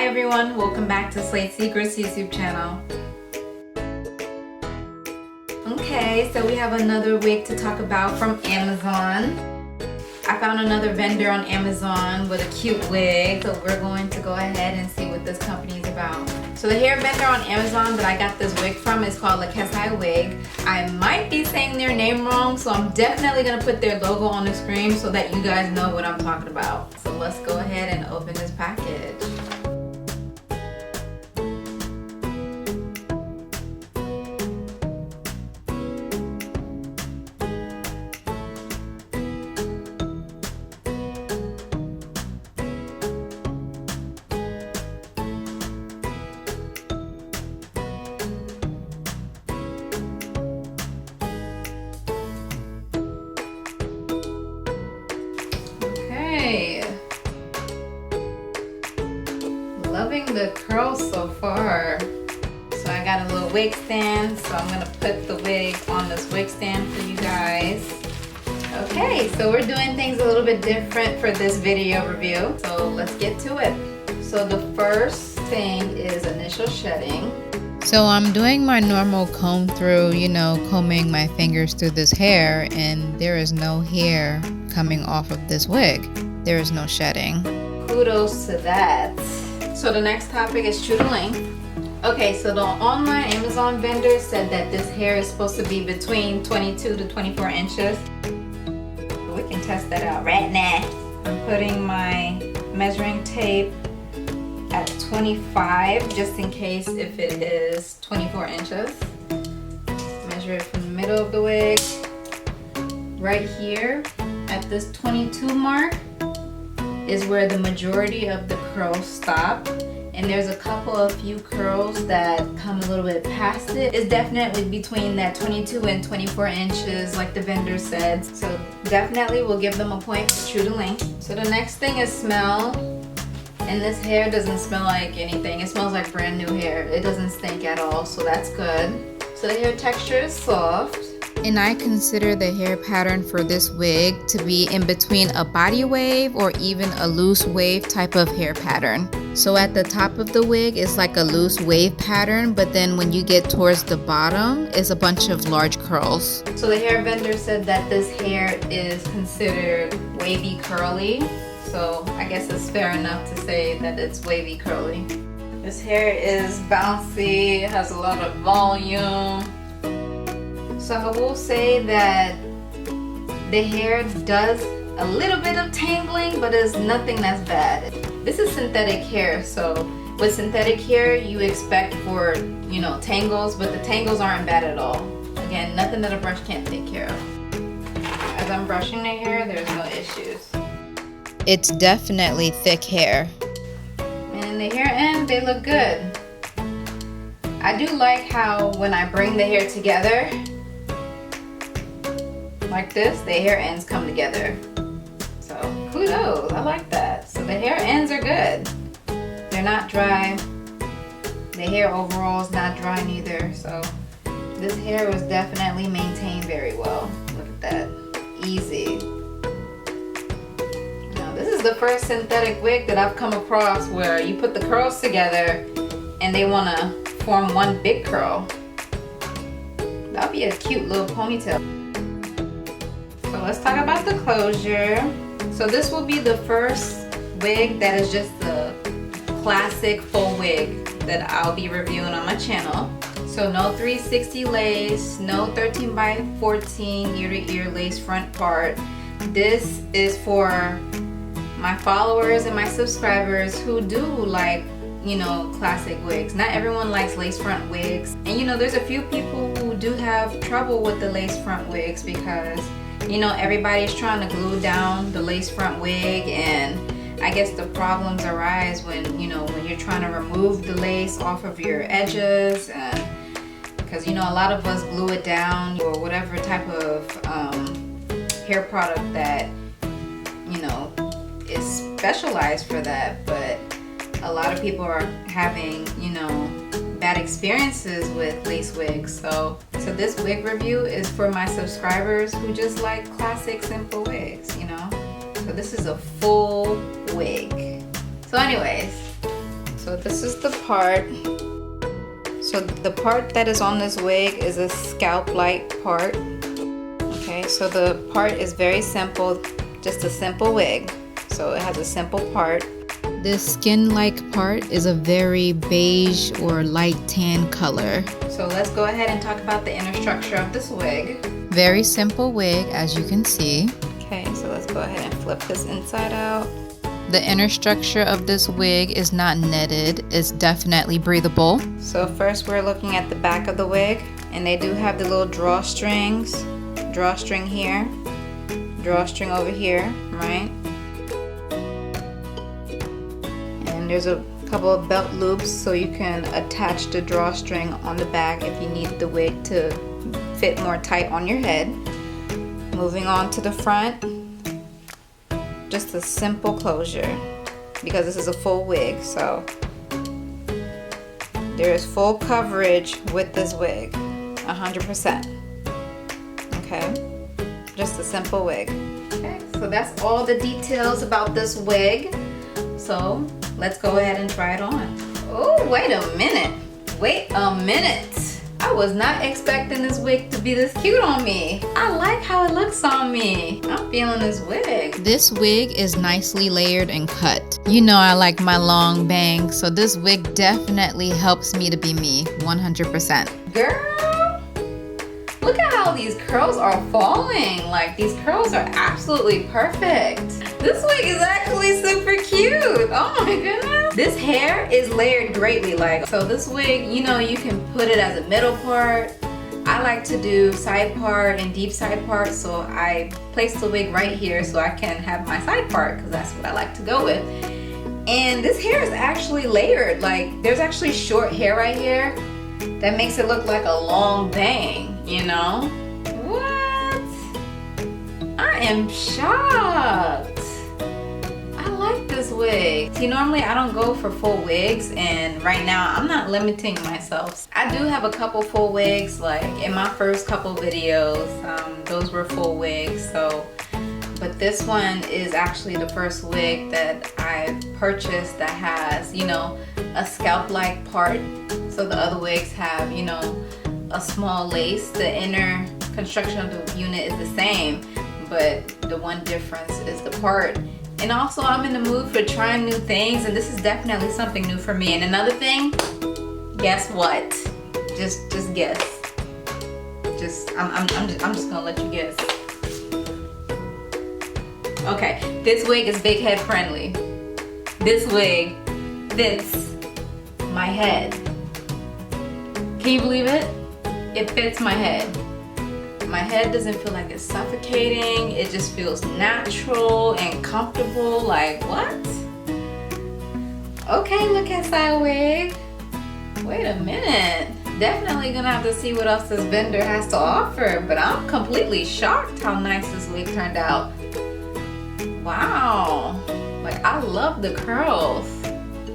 Hi everyone, welcome back to Slate Secrets YouTube channel. Okay, so we have another wig to talk about from Amazon. I found another vendor on Amazon with a cute wig, so we're going to go ahead and see what this company is about. So the hair vendor on Amazon that I got this wig from is called Lekesi wig. I might be saying their name wrong, so I'm definitely going to put their logo on the screen so that you guys know what I'm talking about. So let's go ahead and open this package. Loving the curls so far. So I got a little wig stand, so I'm gonna put the wig on this wig stand for you guys. Okay, so we're doing things a little bit different for this video review, so let's get to it. So the first thing is initial shedding. So I'm doing my normal comb through, combing my fingers through this hair, and there is no hair coming off of this wig. There is no shedding. Kudos to that. So the next topic is true to length. Okay, so the online Amazon vendor said that this hair is supposed to be between 22 to 24 inches. We can test that out right now. I'm putting my measuring tape at 25 just in case if it is 24 inches. Measure it from the middle of the wig. Right here at this 22 mark is where the majority of the curls stop, and there's a few curls that come a little bit past it. It's definitely between that 22 and 24 inches like the vendor said, so definitely we'll give them a point for true to length. So the next thing is smell, and this hair doesn't smell like anything. It smells like brand new hair. It doesn't stink at all, so that's good. So the hair texture is soft. And I consider the hair pattern for this wig to be in between a body wave or even a loose wave type of hair pattern. So at the top of the wig is like a loose wave pattern, but then when you get towards the bottom is a bunch of large curls. So the hair vendor said that this hair is considered wavy curly. So I guess it's fair enough to say that it's wavy curly. This hair is bouncy, it has a lot of volume. So I will say that the hair does a little bit of tangling, but it's nothing that's bad. This is synthetic hair, so with synthetic hair you expect for, tangles, but the tangles aren't bad at all. Again, nothing that a brush can't take care of. As I'm brushing the hair, there's no issues. It's definitely thick hair. And the hair ends, they look good. I do like how when I bring the hair together, like this, the hair ends come together. So kudos, I like that. So the hair ends are good. They're not dry. The hair overall is not dry neither. So this hair was definitely maintained very well. Look at that, easy. Now this is the first synthetic wig that I've come across where you put the curls together and they want to form one big curl. That'll be a cute little ponytail. So let's talk about the closure. So this will be the first wig that is just the classic full wig that I'll be reviewing on my channel. So no 360 lace, no 13 by 14 ear to ear lace front part. This is for my followers and my subscribers who do like, classic wigs. Not everyone likes lace front wigs. And there's a few people who do have trouble with the lace front wigs because everybody's trying to glue down the lace front wig, and I guess the problems arise when when you're trying to remove the lace off of your edges, and because a lot of us glue it down or whatever type of hair product that is specialized for that, but a lot of people are having bad experiences with lace wigs. So this wig review is for my subscribers who just like classic simple wigs, So this is a full wig. So anyways, So this is the part. So the part that is on this wig is a scalp-like part. Okay, so the part is very simple, just a simple wig. So it has a simple part. This skin-like part is a very beige or light tan color. So let's go ahead and talk about the inner structure of this wig. Very simple wig, as you can see. Okay, so let's go ahead and flip this inside out. The inner structure of this wig is not netted. It's definitely breathable. So first we're looking at the back of the wig, and they do have the little drawstrings. Drawstring here, drawstring over here, right? And there's a couple of belt loops so you can attach the drawstring on the back if you need the wig to fit more tight on your head. Moving on to the front, just a simple closure because this is a full wig, so there is full coverage with this wig, 100%. Okay, just a simple wig. Okay, so that's all the details about this wig. So let's go ahead and try it on. Oh, wait a minute. Wait a minute. I was not expecting this wig to be this cute on me. I like how it looks on me. I'm feeling this wig. This wig is nicely layered and cut. You know I like my long bangs, so this wig definitely helps me to be me, 100%. Girl, look at how these curls are falling. Like, these curls are absolutely perfect. This wig is actually super cute. Oh my goodness. This hair is layered greatly. Like, so this wig, you know, you can put it as a middle part. I like to do side part and deep side part, so I place the wig right here so I can have my side part because that's what I like to go with. And this hair is actually layered. Like, there's actually short hair right here that makes it look like a long bang, you know? What? I am shocked. I like this wig. See, normally I don't go for full wigs, and right now I'm not limiting myself. I do have a couple full wigs, like in my first couple videos, those were full wigs, so. But this one is actually the first wig that I've purchased that has, you know, a scalp-like part. So the other wigs have, you know, a small lace. The inner construction of the unit is the same, but the one difference is the part. And also I'm in the mood for trying new things, and this is definitely something new for me. And another thing, guess what? Just guess. I'm just gonna let you guess. Okay, this wig is big head friendly. This wig fits my head. Can you believe it? It fits my head. My head doesn't feel like it's suffocating. It just feels natural and comfortable. Like, what? Okay, Lekesi wig. Wait a minute. Definitely gonna have to see what else this vendor has to offer, but I'm completely shocked how nice this wig turned out. Wow. Like, I love the curls.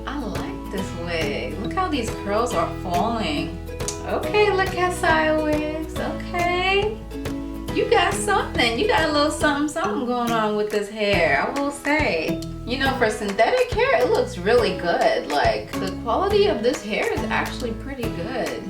I like this wig. Look how these curls are falling. Okay, Lekesi wigs. Okay. You got something. You got a little something going on with this hair, I will say. You know, for synthetic hair, it looks really good. Like, the quality of this hair is actually pretty good.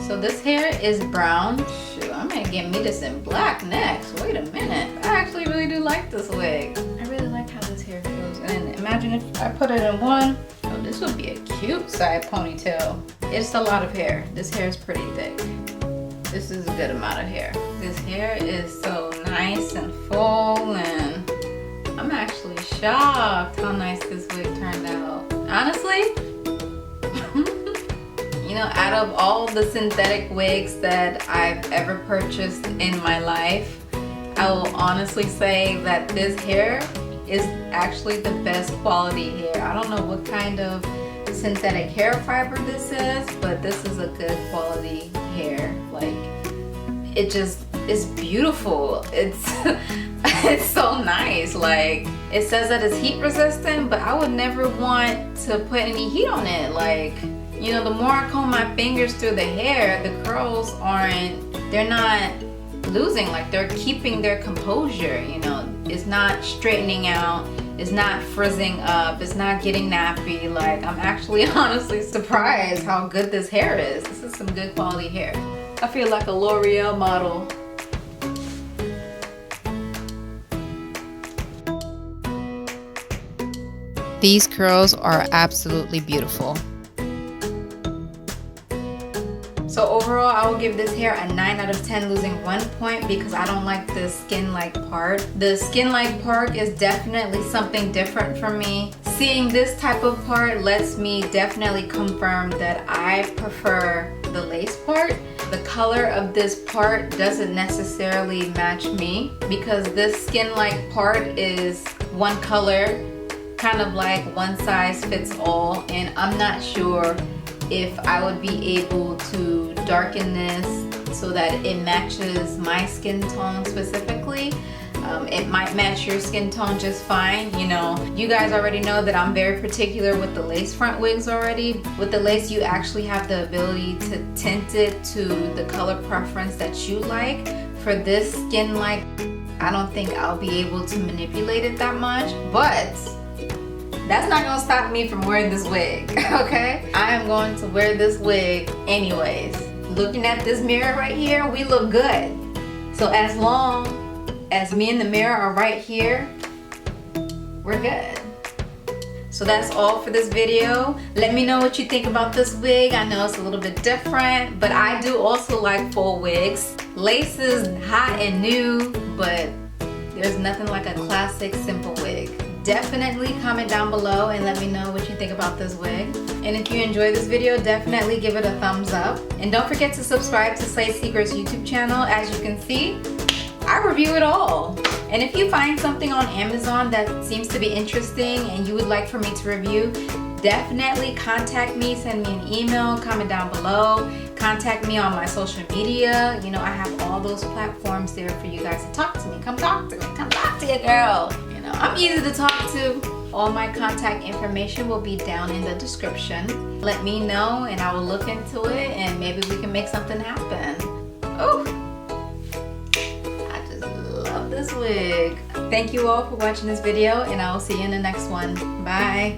So this hair is brown. Shoot, I'm gonna get me this in black next. Wait a minute. I actually really do like this wig. I really like how this hair feels. And imagine if I put it in one. Oh, this would be a cute side ponytail. It's a lot of hair. This hair is pretty thick. This is a good amount of hair. This hair is so nice and full, and I'm actually shocked how nice this wig turned out. Honestly, you know, out of all the synthetic wigs that I've ever purchased in my life, I will honestly say that this hair is actually the best quality hair. I don't know what kind of synthetic hair fiber this is, but this is a good quality hair. Like, it just is beautiful. It's it's so nice. Like, it says that it's heat resistant, but I would never want to put any heat on it. Like, you know, the more I comb my fingers through the hair, the curls they're not losing, like they're keeping their composure, you know. It's not straightening out, It's not frizzing up. It's not getting nappy. Like, I'm actually honestly surprised how good this hair is. This is some good quality hair. I feel like a L'Oreal model. These curls are absolutely beautiful. So overall, I will give this hair a 9 out of 10, losing 1 point because I don't like the skin-like part. The skin-like part is definitely something different for me. Seeing this type of part lets me definitely confirm that I prefer the lace part. The color of this part doesn't necessarily match me because this skin-like part is one color, kind of like one size fits all, and I'm not sure if I would be able to darken this so that it matches my skin tone specifically. It might match your skin tone just fine. You know, you guys already know that I'm very particular with the lace front wigs already. With the lace, you actually have the ability to tint it to the color preference that you like. For this skin-like, I don't think I'll be able to manipulate it that much, but that's not gonna stop me from wearing this wig, okay? I am going to wear this wig anyways. Looking at this mirror right here, we look good. So as long as me and the mirror are right here, we're good. So that's all for this video. Let me know what you think about this wig. I know it's a little bit different, but I do also like full wigs. Lace is hot and new, but there's nothing like a classic simple wig. Definitely comment down below and let me know what you think about this wig. And if you enjoyed this video, definitely give it a thumbs up. And don't forget to subscribe to Slay Secret's YouTube channel. As you can see, I review it all. And if you find something on Amazon that seems to be interesting and you would like for me to review, definitely contact me, send me an email, comment down below, contact me on my social media. You know, I have all those platforms there for you guys to talk to me. Come talk to me, come talk to your girl. You know, I'm easy to talk to. All my contact information will be down in the description. Let me know and I will look into it and maybe we can make something happen. Oh, I just love this wig. Thank you all for watching this video and I will see you in the next one. Bye.